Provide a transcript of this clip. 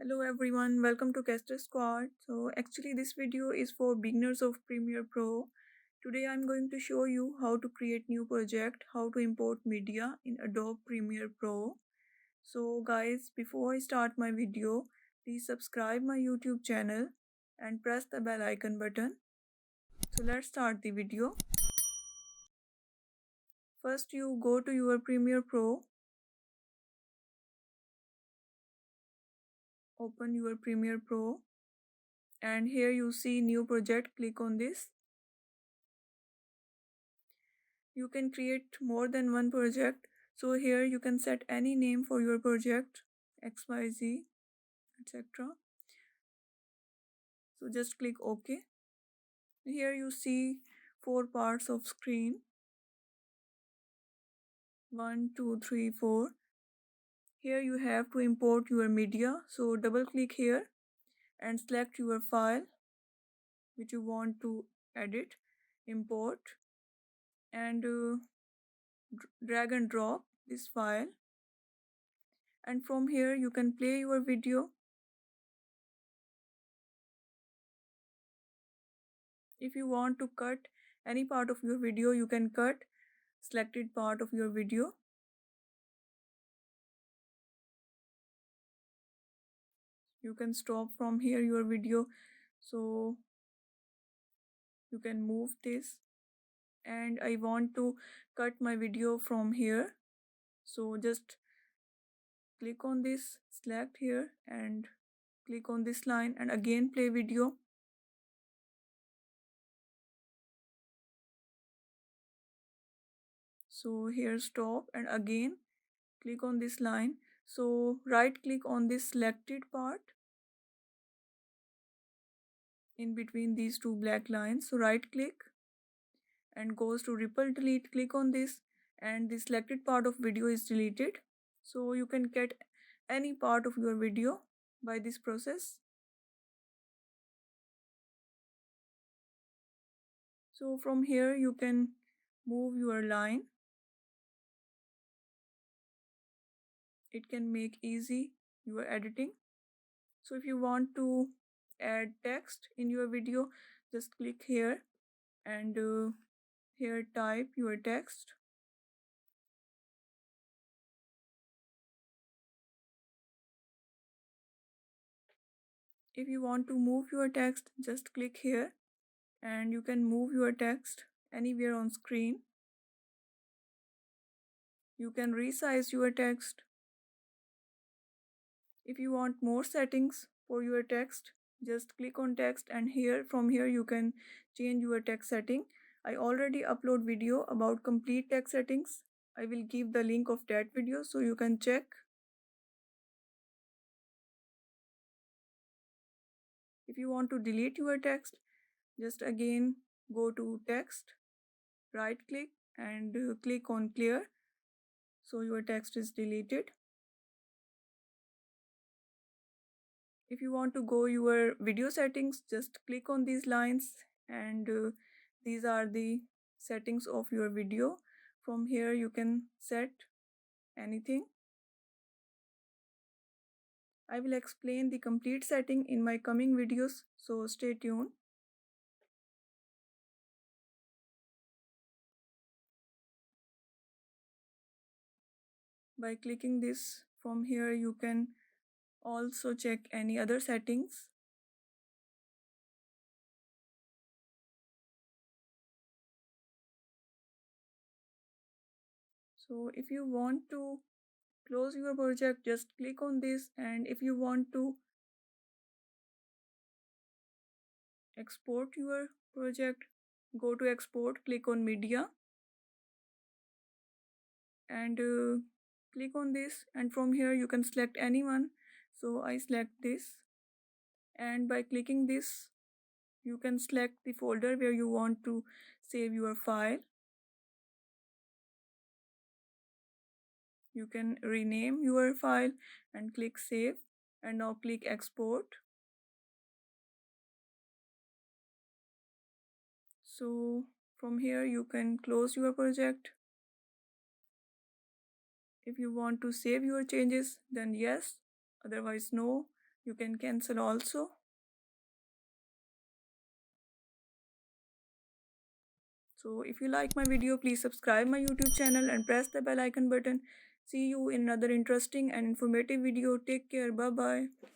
Hello everyone, welcome to Caster Squad. So actually this video is for beginners of Premiere Pro. Today I'm going to show you how to create new project, how to import media in Adobe Premiere Pro. So guys, before I start my video, please subscribe my YouTube channel and press the bell icon button. So let's start the video. First you go to your Premiere Pro. Open your Premiere Pro and here you see new project, click on this. You can create more than one project, so here you can set any name for your project, xyz, etc. So just click OK. Here you see 4 parts of screen, 1 2 3 4. Here you have to import your media, so double click here and select your file which you want to edit, import, and drag and drop this file, and from here you can play your video. If you want to cut any part of your video, you can cut selected part of your video. You can stop from here your video, so you can move this. And I want to cut my video from here, so just click on this, select here and click on this line and again play video. So here stop and again click on this line. So right click on this selected part in between these two black lines. So right click and goes to ripple delete. Click on this and the selected part of video is deleted. So you can get any part of your video by this process. So from here you can move your line. It can make easy your editing. So if you want to add text in your video, just click here and here type your text. If you want to move your text, just click here and you can move your text anywhere on screen. You can resize your text. If you want more settings for your text, just click on text and from here you can change your text setting. I already upload video about complete text settings. I will give the link of that video so you can check. If you want to delete your text, just again go to text, right click and click on clear. So your text is deleted. If you want to go your video settings, just click on these lines and these are the settings of your video. From here you can set anything. I will explain the complete setting in my coming videos, so stay tuned. By clicking this, from here you can also check any other settings. So if you want to close your project, just click on this, and if you want to export your project, go to export, click on media and click on this, and from here you can select anyone. So I select this, and by clicking this you can select the folder where you want to save your file. You can rename your file and click save, and now click export. So from here you can close your project. If you want to save your changes, then yes, otherwise no. You can cancel also. So if you like my video, please subscribe my YouTube channel and press the bell icon button. See you in another interesting and informative video. Take care. Bye bye.